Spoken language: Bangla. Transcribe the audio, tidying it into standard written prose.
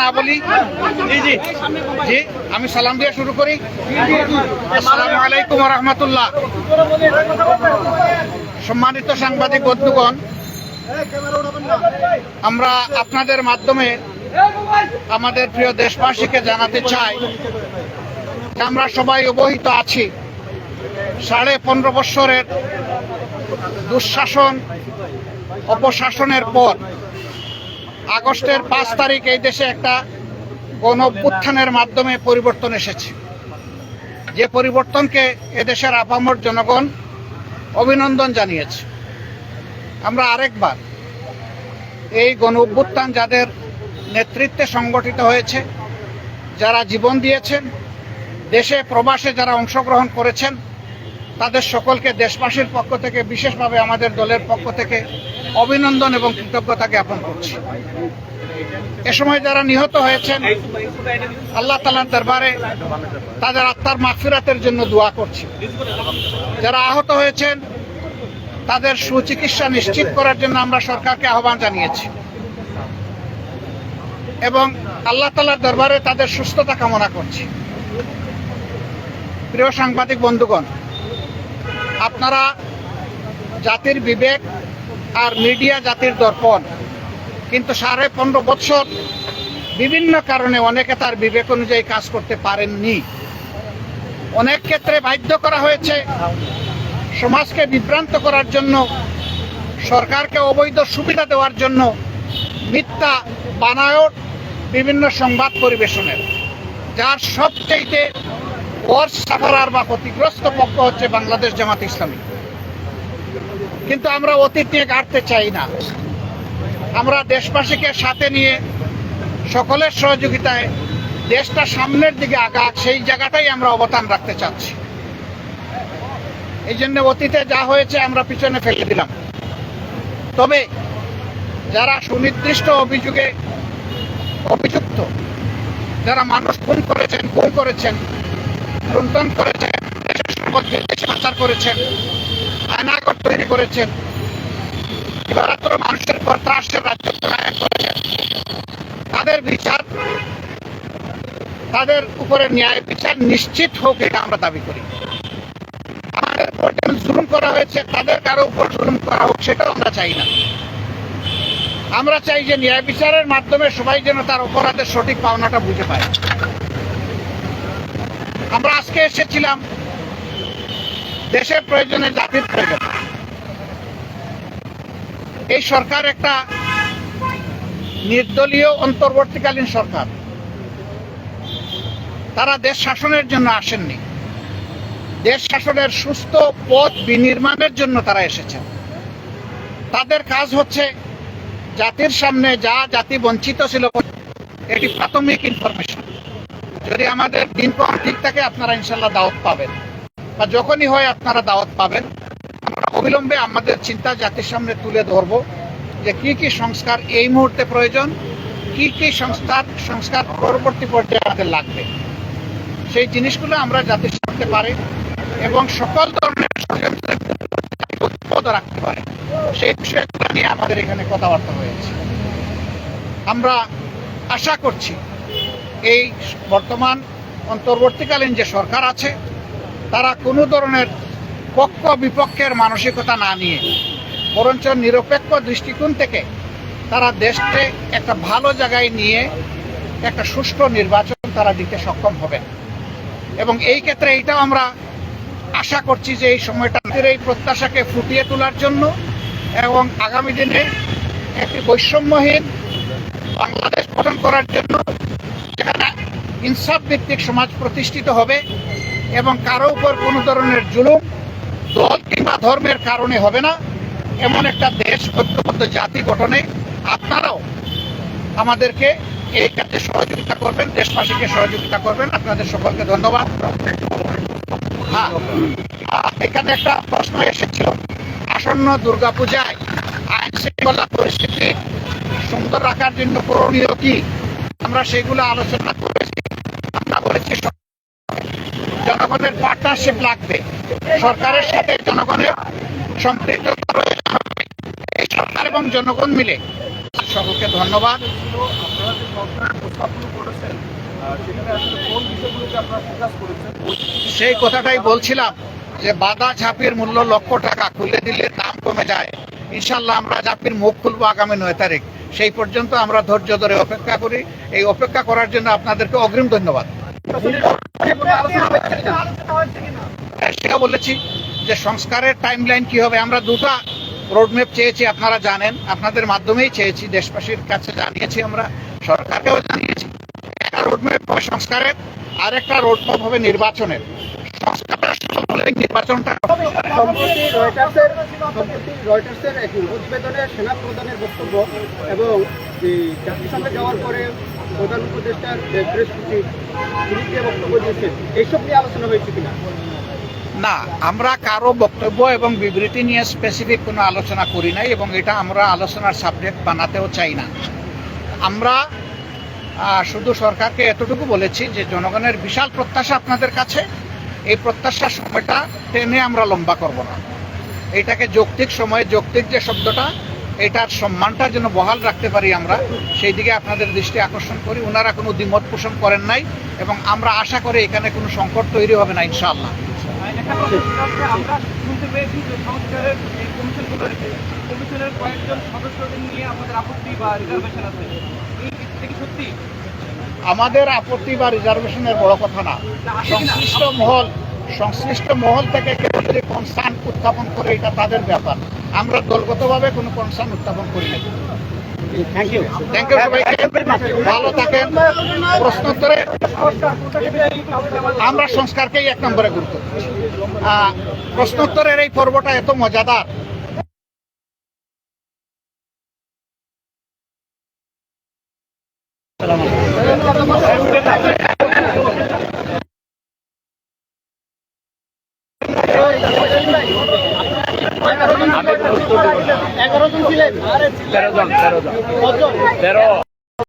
না বলি। জি জি জি, আমি সালাম দিয়ে শুরু করি। আসসালামু আলাইকুম ওয়া রাহমাতুল্লাহ। সম্মানিত সাংবাদিক বন্ধুগণ, আমরা আপনাদের মাধ্যমে আমাদের প্রিয় দেশবাসীকে জানাতে চাই যে আমরা সবাই অবহিত আছি 15.5 বছরের দুঃশাসন অপশাসনের পর আগস্টের 5 তারিখ এই দেশে একটা গণ অভ্যুত্থানের মাধ্যমে পরিবর্তন এসেছে। যে পরিবর্তনকে এদেশের আপামর জনগণ অভিনন্দন জানিয়েছে। আমরা আরেকবার এই গণ অভ্যুত্থান যাদের নেতৃত্বে সংগঠিত হয়েছে, যারা জীবন দিয়েছেন, দেশে প্রবাসে যারা অংশগ্রহণ করেছেন, তাদের সকলকে দেশবাসীর পক্ষ থেকে, বিশেষভাবে আমাদের দলের পক্ষ থেকে অভিনন্দন এবং কৃতজ্ঞতা জ্ঞাপন করছি। এ সময় যারা নিহত হয়েছেন, আল্লাহ তাআলার দরবারে তাদের আত্মার মাগফিরাতের জন্য দোয়া করছি। যারা আহত হয়েছেন তাদের সুচিকিৎসা নিশ্চিত করার জন্য আমরা সরকারকে আহ্বান জানিয়েছি এবং আল্লাহ তাআলার দরবারে তাদের সুস্থতা কামনা করছি। প্রিয় সাংবাদিক বন্ধুগণ, আপনারা জাতির বিবেক আর মিডিয়া জাতির দর্পণ, কিন্তু 15.5 বছর বিভিন্ন কারণে অনেকে তার বিবেক অনুযায়ী কাজ করতে পারেননি। অনেক ক্ষেত্রে বাধ্য করা হয়েছে সমাজকে বিভ্রান্ত করার জন্য, সরকারকে অবৈধ সুবিধা দেওয়ার জন্য মিথ্যা বানায়ট বিভিন্ন সংবাদ পরিবেশনের, যার সবচেয়ে ওয়ার্স্ট সাফারার বা ক্ষতিগ্রস্ত পক্ষ হচ্ছে বাংলাদেশ জামাত ইসলামী। কিন্তু আমরা অতীত নিয়ে ঘাটতে চাই না। আমরা দেশবাসীকে সাথে নিয়ে সকলের সহযোগিতায় দেশটা সামনের দিকে আগাক, সেই জায়গাটাই আমরা অবদান রাখতে চাচ্ছি। এই জন্য অতীতে যা হয়েছে আমরা পিছনে ফেলে দিলাম। তবে যারা সুনির্দিষ্ট অভিযোগে অভিযুক্ত, যারা মানুষ খুন করেছেন, খুন করেছেন, লুণ্ঠন করেছেন, দেশের সম্পদকে দেশে পাচার করেছেন, আয়নাঘর তৈরি করেছেন, দিবারাত্র মানুষের পর ত্রাসের রাজত্ব কায়েম করেছেন, তাদের বিচার, তাদের উপরে ন্যায় বিচার নিশ্চিত হোক, এটা আমরা দাবি করি। আমাদের উপর যেমন জুলুম করা হয়েছে, তাদের কারো উপর জুলুম করা হোক, সেটাও আমরা চাই না। আমরা চাই যে ন্যায় বিচারের মাধ্যমে সবাই যেন তার অপরাধের সঠিক পাওনাটা বুঝে পায়। আমরা আজকে এসেছিলাম দেশের প্রয়োজনে, জাতির প্রয়োজনে। এই সরকার একটা নির্দলীয় অন্তর্বর্তীকালীন সরকার। তারা দেশ শাসনের জন্য আসেননি, দেশ শাসনের সুস্থ পথ বিনির্মাণের জন্য তারা এসেছেন। তাদের কাজ হচ্ছে জাতির সামনে যা জাতি বঞ্চিত ছিল, এটি প্রাথমিক ইনফরমেশন। যদি আমাদের দিনক্ষণ ঠিক থাকে, আপনারা ইনশাল্লাহ দাওয়াত পাবেন, বা যখনই হয় আপনারা দাওয়াত পাবেন। আমরা অবিলম্বে আমাদের চিন্তা জাতির সামনে তুলে ধরব যে কি কি সংস্কার এই মুহূর্তে প্রয়োজন, কি কি সংস্কার পরবর্তী পর্যায়ে আমাদের লাগবে। সেই জিনিসগুলো আমরা জাতির সামনে পারে এবং সকল ধরনের ষড়যন্ত্রের ঐক্যবদ্ধ রাখতে পারে, সেই বিষয়গুলো নিয়ে আমাদের এখানে কথাবার্তা হয়েছে। আমরা আশা করছি এই বর্তমান অন্তর্বর্তীকালীন যে সরকার আছে, তারা কোনো ধরনের পক্ষ বিপক্ষের মানসিকতা না নিয়ে, বরঞ্চ নিরপেক্ষ দৃষ্টিকোণ থেকে তারা দেশকে একটা ভালো জায়গায় নিয়ে একটা সুষ্ঠু নির্বাচন তারা দিতে সক্ষম হবেন। এবং এই ক্ষেত্রে এইটাও আমরা আশা করছি যে এই সময়টা এই প্রত্যাশাকে ফুটিয়ে তোলার জন্য এবং আগামী দিনে একটি বৈষম্যহীন বাংলাদেশ গঠন করার জন্য, যেখানে ইনসাফ ভিত্তিক সমাজ প্রতিষ্ঠিত হবে এবং কারো উপর কোনো ধরনের জুলুম দল কিংবা ধর্মের কারণে হবে না, এমন একটা দেশ, ঐক্যবদ্ধ জাতি গঠনে আপনারাও আমাদেরকে এই কাজে সহযোগিতা করবেন, দেশবাসীকে সহযোগিতা করবেন। আপনাদের সকলকে ধন্যবাদ। এখানে একটা প্রশ্ন এসেছিল, আসন্ন দুর্গাপূজায় আইন শৃঙ্খলা পরিস্থিতি সুন্দর রাখার জন্য করণীয় কি। আমরা সেগুলো আলোচনা করেছি। আমরা বলেছি জনগণের পার্টনারশিপ লাগবে, সরকারের সাথে জনগণের সম্পৃক্ততা রয়েছে। এই সরকার এবং জনগণ মিলে সকলকে ধন্যবাদ। সেই কথাটাই বলছিলাম যে বাদা ঝাঁপির মূল্য লক্ষ টাকা, খুলে দিলে দাম কমে যায়। ইনশাল্লাহ আমরা ঝাঁপির মুখ খুলবো আগামী 9 তারিখ। সেই পর্যন্ত আমরা ধৈর্য ধরে অপেক্ষা করি। এই অপেক্ষা করার জন্য আপনাদেরকে অগ্রিম ধন্যবাদ। সেটা বলেছি যে সংস্কারের টাইমলাইন কি হবে, আমরা দুটা রোডম্যাপ চেয়েছি, আপনারা জানেন, আপনাদের মাধ্যমেই চেয়েছি, দেশবাসীর কাছে জানিয়েছি, আমরা সরকারকেও জানিয়েছি। একটা রোডম্যাপ হবে সংস্কারের, আর একটা রোডম্যাপ হবে নির্বাচনের। নির্বাচনটা রয়টার্সের এক প্রতিবেদনে সেনা প্রধানের বক্তব্য এবং জাতিসংঘে যাওয়ার পরে প্রধান উপদেষ্টার প্রেস তিনি যে বক্তব্য দিয়েছেন, এইসব নিয়ে আলোচনা হয়েছে কিনা? না, আমরা কারো বক্তব্য এবং বিবৃতি নিয়ে স্পেসিফিক কোনো আলোচনা করি নাই এবং এটা আমরা আলোচনার সাবজেক্ট বানাতেও চাই না। আমরা শুধু সরকারকে এতটুকু বলেছি যে জনগণের বিশাল প্রত্যাশা আপনাদের কাছে, এই প্রত্যাশার সময়টা টেনে আমরা লম্বা করব না। এটাকে যৌক্তিক সময়ে, যৌক্তিক যে শব্দটা, এটার সম্মানটা যেন বহাল রাখতে পারি আমরা, সেই দিকে আপনাদের দৃষ্টি আকর্ষণ করি। ওনারা কোনো দ্বিমত পোষণ করেন নাই এবং আমরা আশা করি এখানে কোনো সংকট তৈরি হবে না ইনশাআল্লাহ। আমরা শুনতে পেয়েছি যে সংস্কারের এই কমিশনের কয়েকজন সদস্যদের নিয়ে আমাদের আপত্তি বা রিজার্ভেশন আছে, এটা কি সত্যি? আমাদের আপত্তি বা রিজার্ভেশনের বড় কথা না। সংশ্লিষ্ট মহল থেকে কেউ যদি কনসার্ন উত্থাপন করে, এটা তাদের ব্যাপার। আমরা দলগতভাবে কোনো কনসার্ন উত্থাপন করি না। থ্যাংক ইউ সবাইকে, ভালো থাকেন। প্রশ্নোত্তরে আমরা সংস্কারকেই 1 নম্বরে গুরুত্ব দিচ্ছি। প্রশ্নোত্তরের এই পর্বটা এত মজাদার, জন ছিলেন, 13 জন।